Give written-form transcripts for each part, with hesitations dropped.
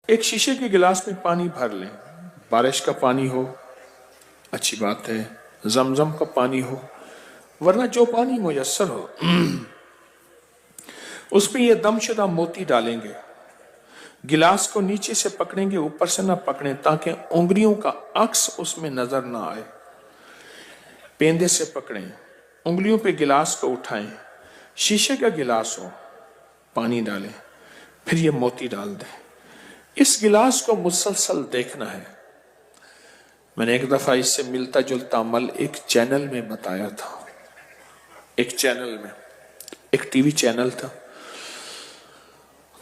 ایک شیشے کے گلاس میں پانی بھر لیں، بارش کا پانی ہو اچھی بات ہے، زمزم کا پانی ہو، ورنہ جو پانی میسر ہو، اس میں یہ دم شدہ موتی ڈالیں گے، گلاس کو نیچے سے پکڑیں گے، اوپر سے نہ پکڑیں تاکہ انگلیوں کا عکس اس میں نظر نہ آئے، پیندے سے پکڑیں، انگلیوں پہ گلاس کو اٹھائیں، شیشے کا گلاس ہو، پانی ڈالیں، پھر یہ موتی ڈال دیں، اس گلاس کو مسلسل دیکھنا ہے۔ میں نے ایک دفعہ اس سے ملتا جلتا عمل ایک چینل میں بتایا تھا، ایک چینل میں، ایک ٹی وی چینل تھا،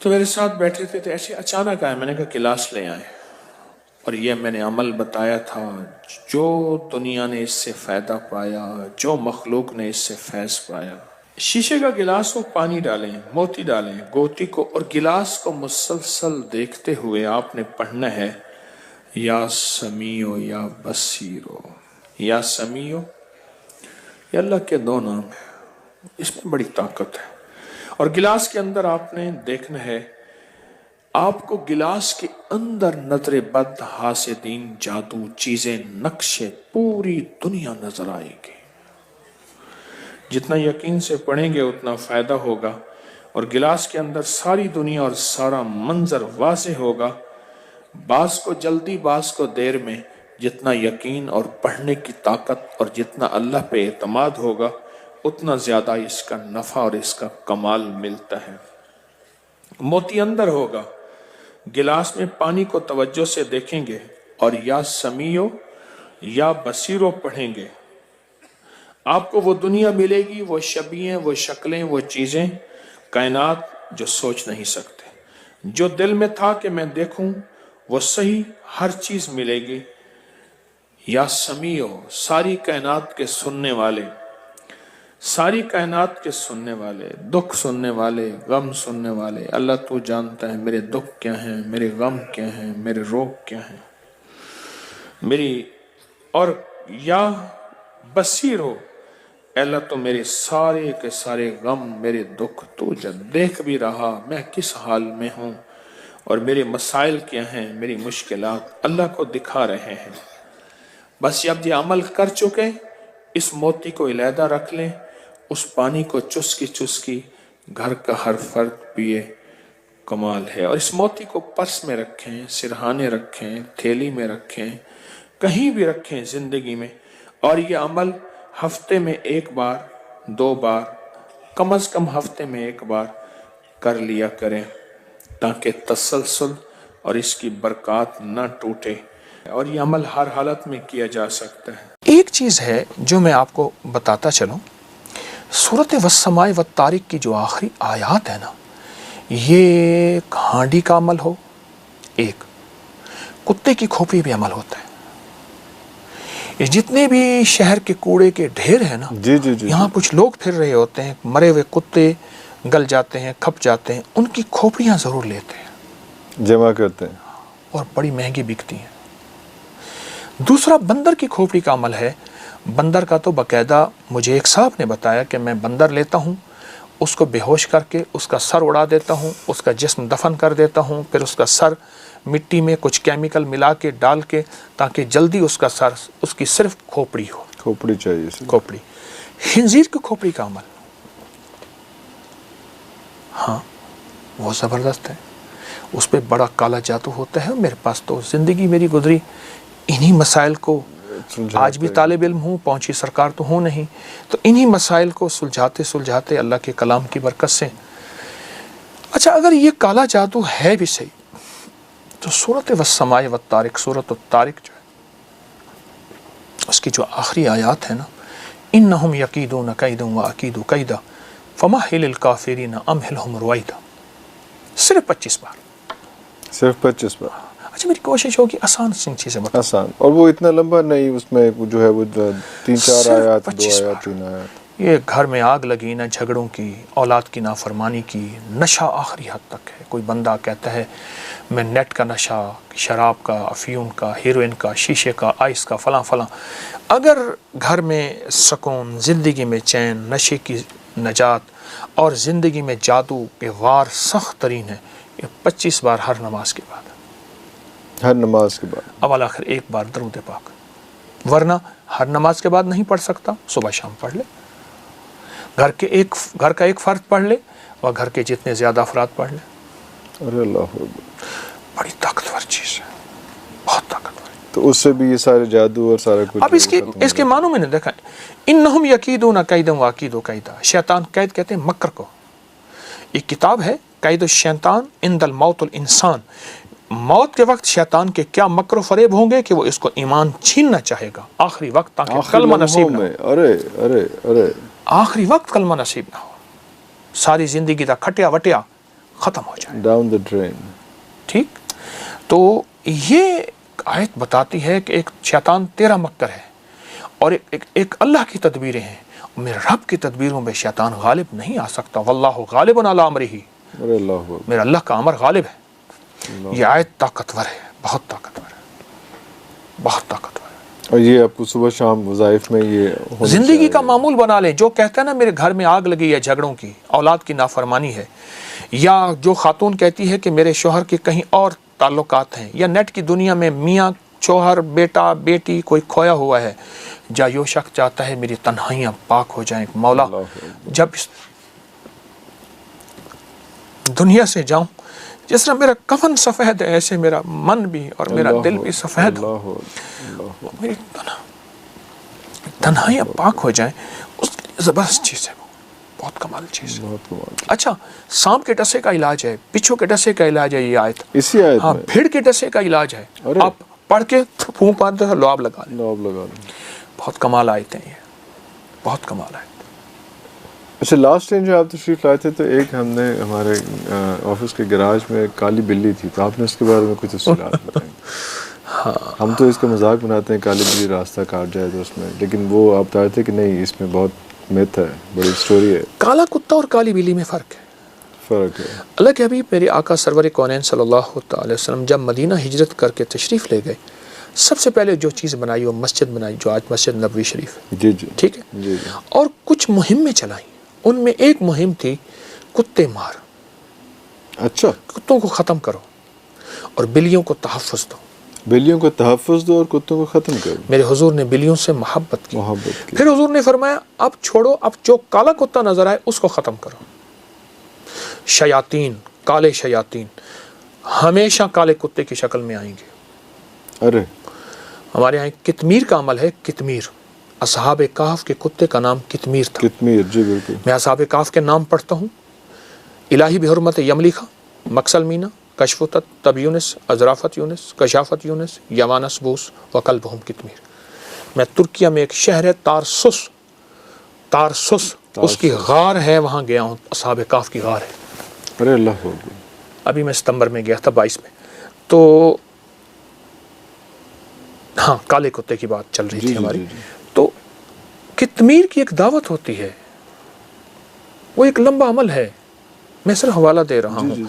تو میرے ساتھ بیٹھے تھے، ایسے اچانک آئے، میں نے کہا گلاس لے آئے، اور یہ میں نے عمل بتایا تھا، جو دنیا نے اس سے فائدہ پایا، جو مخلوق نے اس سے فیض پایا۔ شیشے کا گلاس کو پانی ڈالیں، موتی ڈالیں، گوتی کو اور گلاس کو مسلسل دیکھتے ہوئے آپ نے پڑھنا ہے، یا سمیع یا بصیر، یا سمیع، یہ اللہ کے دو نام ہیں، اس میں بڑی طاقت ہے۔ اور گلاس کے اندر آپ نے دیکھنا ہے، آپ کو گلاس کے اندر نظر بد، حاسدین، جادو، چیزیں، نقشے، پوری دنیا نظر آئے گی۔ جتنا یقین سے پڑھیں گے اتنا فائدہ ہوگا، اور گلاس کے اندر ساری دنیا اور سارا منظر واضح ہوگا، بعض کو جلدی بعض کو دیر میں، جتنا یقین اور پڑھنے کی طاقت اور جتنا اللہ پہ اعتماد ہوگا اتنا زیادہ اس کا نفع اور اس کا کمال ملتا ہے۔ موتی اندر ہوگا، گلاس میں پانی کو توجہ سے دیکھیں گے اور یا سمیع یا بصیر پڑھیں گے، آپ کو وہ دنیا ملے گی، وہ شبیہیں، وہ شکلیں، وہ چیزیں، کائنات جو سوچ نہیں سکتے، جو دل میں تھا کہ میں دیکھوں وہ صحیح ہر چیز ملے گی۔ یا سمیع، ساری کائنات کے سننے والے، ساری کائنات کے سننے والے، دکھ سننے والے، غم سننے والے، اللہ تو جانتا ہے میرے دکھ کیا ہیں، میرے غم کیا ہیں، میرے روگ کیا ہیں، میری، اور یا بصیر ہو، اے اللہ تو میرے سارے کے سارے غم، میرے دکھ تو جب دیکھ بھی رہا میں کس حال میں ہوں، اور میرے مسائل کیا ہیں، میری مشکلات اللہ کو دکھا رہے ہیں۔ بس جب یہ عمل کر چکے، اس موتی کو علیحدہ رکھ لیں، اس پانی کو چسکی چسکی گھر کا ہر فرد پیے، کمال ہے۔ اور اس موتی کو پرس میں رکھیں، سرہانے رکھیں، تھیلی میں رکھیں، کہیں بھی رکھیں زندگی میں، اور یہ عمل ہفتے میں ایک بار، دو بار، کم از کم ہفتے میں ایک بار کر لیا کریں، تاکہ تسلسل اور اس کی برکات نہ ٹوٹے، اور یہ عمل ہر حالت میں کیا جا سکتا ہے۔ ایک چیز ہے جو میں آپ کو بتاتا چلوں، سورۃ والسماء والطارق کی جو آخری آیات ہے نا، یہ ہانڈی کا عمل ہو، ایک کتے کی کھوپڑی بھی عمل ہوتا ہے، یہ جتنے بھی شہر کے کوڑے کے ڈھیر ہیں نا، یہاں کچھ لوگ پھر رہے ہوتے ہیں، مرے ہوئے کتے گل جاتے ہیں، کھپ جاتے ہیں، ان کی کھوپڑیاں ضرور لیتے ہیں، جمع کرتے ہیں، اور بڑی مہنگی بکتی ہیں۔ دوسرا بندر کی کھوپڑی کا عمل ہے، بندر کا تو باقاعدہ مجھے ایک صاحب نے بتایا کہ میں بندر لیتا ہوں، اس کو بے ہوش کر کے اس کا سر اڑا دیتا ہوں، اس کا جسم دفن کر دیتا ہوں، پھر اس کا سر مٹی میں کچھ کیمیکل ملا کے ڈال کے، تاکہ جلدی اس کا سر، اس کی صرف کھوپڑی ہو، کھوپڑی چاہیے، کھوپڑی۔ خنزیر کی کھوپڑی کا عمل، ہاں وہ زبردست ہے، اس پہ بڑا کالا جادو ہوتا ہے۔ میرے پاس تو زندگی میری گزری انہی مسائل کو، آج بھی طالب علم ہوں، پہنچی سرکار تو ہوں نہیں، تو انہی مسائل کو سلجھاتے سلجھاتے اللہ کے کلام کی برکت سے۔ اچھا، اگر یہ کالا جادو ہے بھی صحیح، تو سورۃ والسماء والطارق، سورۃ الطارق جو ہے، اس کی جو آخری آیات ہے نا، انہم یکیدون کیدا واکید کیدا فمہل الکافرین امہلہم رویدا، صرف 25 بار، صرف 25 بار۔ اچھا، میری کوشش ہوگی آسان سی چیزیں بتا، آسان، اور وہ اتنا لمبا نہیں، اس میں جو ہے وہ 3-4 آیات، 2 آیات، 3 آیات۔ یہ گھر میں آگ لگی نہ جھگڑوں کی، اولاد کی نافرمانی کی، نشہ آخری حد تک ہے۔ کوئی بندہ کہتا ہے میں نیٹ کا نشہ، شراب کا، افیون کا، ہیروئن کا، شیشے کا، آئس کا، فلاں فلاں، اگر گھر میں سکون، زندگی میں چین، نشے کی نجات، اور زندگی میں جادو کے وار سخت ترین ہے، یہ 25 بار ہر نماز کے بعد، ہر نماز کے بعد اول آخر ایک بار درود پاک، ورنہ ہر نماز کے بعد نہیں پڑھ سکتا، صبح شام پڑھ لے، گھر کا ایک فرد پڑھ لے اور گھر کے جتنے زیادہ افراد پڑھ لے. ارے اللہ اکبر، بڑی طاقتور چیز ہے، بہت طاقتور. تو اس سے بھی یہ سارے جادو اور سارا کچھ اب اس کے معنوں میں نے دیکھا، انہم یکیدون کیدا واکید کیدا، شیطان قید کہتے ہیں مکر کو. ایک کتاب ہے قید الشیطان عند الموت الانسان، موت کے وقت شیطان کے کیا مکر و فریب ہوں گے کہ وہ اس کو ایمان چھیننا چاہے گا آخری وقت، تاکہ کلمہ نصیب نہ ہو. ارے آخری وقت کلمہ نصیب نہ ہو، ساری زندگی کا کھٹیا وٹیا ختم ہو جائے. Down the drain. ٹھیک، تو یہ آیت بتاتی ہے کہ ایک شیطان تیرا مکر ہے اور ایک اللہ کی تدبیریں ہیں. میرے رب کی تدبیروں میں شیطان غالب نہیں آ سکتا. واللہ غالب علی امرہ، ارے اللہ میرا اللہ کا امر غالب ہے. یہ آیت طاقتور ہے، بہت طاقتور ہے، بہت طاقتور ہے. اور یہ آپ کو صبح شام وظائف میں یہ زندگی کا معمول بنا لیں. جو کہتا ہے نا میرے گھر میں آگ لگی ہے جھگڑوں کی، اولاد کی نافرمانی ہے، یا جو خاتون کہتی ہے کہ میرے شوہر کے کہیں اور تعلقات ہیں، یا نیٹ کی دنیا میں میاں شوہر بیٹا بیٹی کوئی کھویا ہوا ہے، جا یو شخص چاہتا ہے میری تنہائیاں پاک ہو جائیں. مولا جب اس دنیا سے جاؤں، جس طرح میرا کفن سفید ہے ایسے میرا من بھی اور میرا دل بھی سفید ہو، میری تنہائیاں پاک ہو جائیں. اس کے لیے زبردست چیز ہے، وہ بہت کمال چیز ہے. اچھا، سانپ کے ڈسے کا علاج ہے، بچھو کے ڈسے کا علاج ہے یہ آیت. اسی آیت ہاں، میں بھیڑ کے ڈسے کا علاج ہے. آپ پڑھ کے پھونک مارتے ہو، لعاب لگا لیں. بہت کمال آیت ہیں یہ، بہت کمال آیت. اچھا، لاسٹ ٹائم جو آپ تشریف لائے تھے تو ایک ہم نے ہمارے آفس کے گراج میں کالی بلی تھی، تو آپ نے اس کے بارے میں کچھ تفصیلات بتائیں. ہم تو اس کا مذاق بناتے ہیں کالی بلی راستہ کاٹ جائے تو اس میں، لیکن وہ آپ بتا رہے تھے کہ نہیں، اس میں بہت میتھ ہے، بڑی سٹوری ہے. کالا کتا اور کالی بلی میں فرق ہے. اللہ کے حبیب میرے آقا سرور کونین صلی اللہ علیہ وسلم جب مدینہ ہجرت کر کے تشریف لے گئے، سب سے پہلے جو چیز بنائی وہ مسجد بنائی، جو آج مسجد نبوی شریف ہے. جی جی ٹھیک ہے. جی. اور کچھ مہمیں چلائیں. ان میں ایک مہم تھی کتے مار. اچھا، کتوں کو ختم کرو اور بلیوں کو تحفظ دو. بلیوں کو تحفظ دو اور کتوں کو ختم کرو. میرے حضور نے بلیوں سے محبت کی. پھر حضور نے فرمایا اب چھوڑو، اب جو کالا کتا نظر آئے اس کو ختم کرو. شیاطین، کالے شیاطین ہمیشہ کالے کتے کی شکل میں آئیں گے. ارے ہمارے یہاں کتمیر کا عمل ہے. کتمیر، اصحاب کہف کے کتے کا نام کتمیر تھا. کتمیر، جی بالکل. میں اصحاب کہف کے نام پڑھتا ہوں: الہی بحرمت یملیخا، مکسل مینا، کشفتت، تب یونس، ازرافت یونس، کشافت یونس، یوانس بوس، وکلبہم کتمیر. میں ترکیہ میں ایک شہر ہے تارسس، اس کی غار ہے، وہاں گیا ہوں. اصحاب کہف کی غار ہے. ارے اللہ، ابھی میں ستمبر میں گیا تھا 22 میں. تو ہاں، کالے کتے کی بات چل رہی تھی ہماری. تو کتمیر کی ایک دعوت ہوتی ہے، وہ ایک لمبا عمل ہے، میں صرف حوالہ دے رہا ہوں.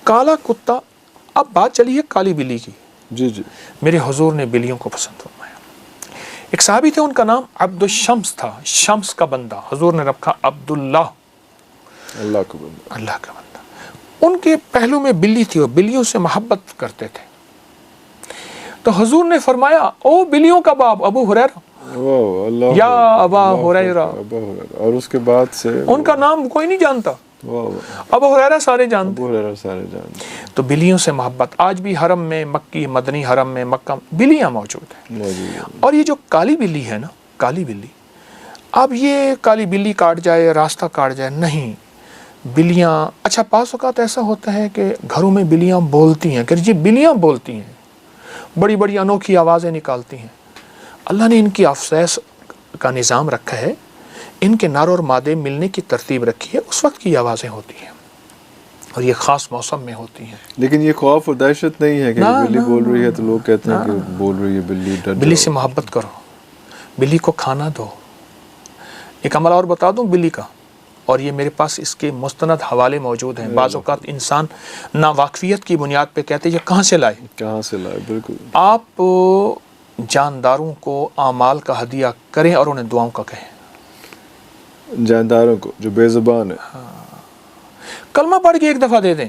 کالا کتا. اب بات چلی ہے کالی بلی کی. جی جی. میرے حضور نے بلیوں کو پسند فرمایا. ایک صحابی تھے، ان کا نام عبد الشمس تھا، شمس کا بندہ. حضور نے رکھا عبداللہ، اللہ کا بندہ. اللہ کا بندہ. ان کے پہلو میں بلی تھی، وہ بلیوں سے محبت کرتے تھے. تو حضور نے فرمایا او بلیوں کا باپ ابو ہریرہ، یا ابا ہریرہ. اور اس کے بعد سے ان کا نام کوئی نہیں جانتا، ابو ہریرہ سارے جانتے. تو بلیوں سے محبت. آج بھی حرم میں، مکی مدنی حرم میں، مکہ بلیاں موجود ہیں. اور یہ جو کالی بلی ہے نا، کالی بلی، اب یہ کالی بلی کاٹ جائے، راستہ کاٹ جائے، نہیں. بلیاں، اچھا بعض اوقات ایسا ہوتا ہے کہ گھروں میں بلیاں بولتی ہیں، کہ یہ بلیاں بولتی ہیں، بڑی بڑی انوکھی آوازیں نکالتی ہیں. اللہ نے ان کی افسائش کا نظام رکھا ہے، ان کے نر اور مادے ملنے کی ترتیب رکھی ہے، اس وقت کی آوازیں ہوتی ہیں اور یہ خاص موسم میں ہوتی ہیں. لیکن یہ خوف اور دہشت نہیں ہے کہ بلی بول رہی ہے تو لوگ کہتے ہیں کہ بول رہی ہے بلی، ڈر جاؤ. بلی سے محبت کرو، بلی کو کھانا دو. ایک عمل اور بتا دوں بلی کا، اور یہ میرے پاس اس کے مستند حوالے موجود ہیں. بعض اوقات انسان ناواقفیت کی بنیاد پہ کہتے ہیں یہ کہاں سے لائے. بالکل. آپ جانداروں کو اعمال کا ہدیہ کریں اور انہیں دعاؤں کا کہیں. جانداروں کو جو بے زبان ہے، کلمہ پڑھ کے ایک دفعہ دے دیں،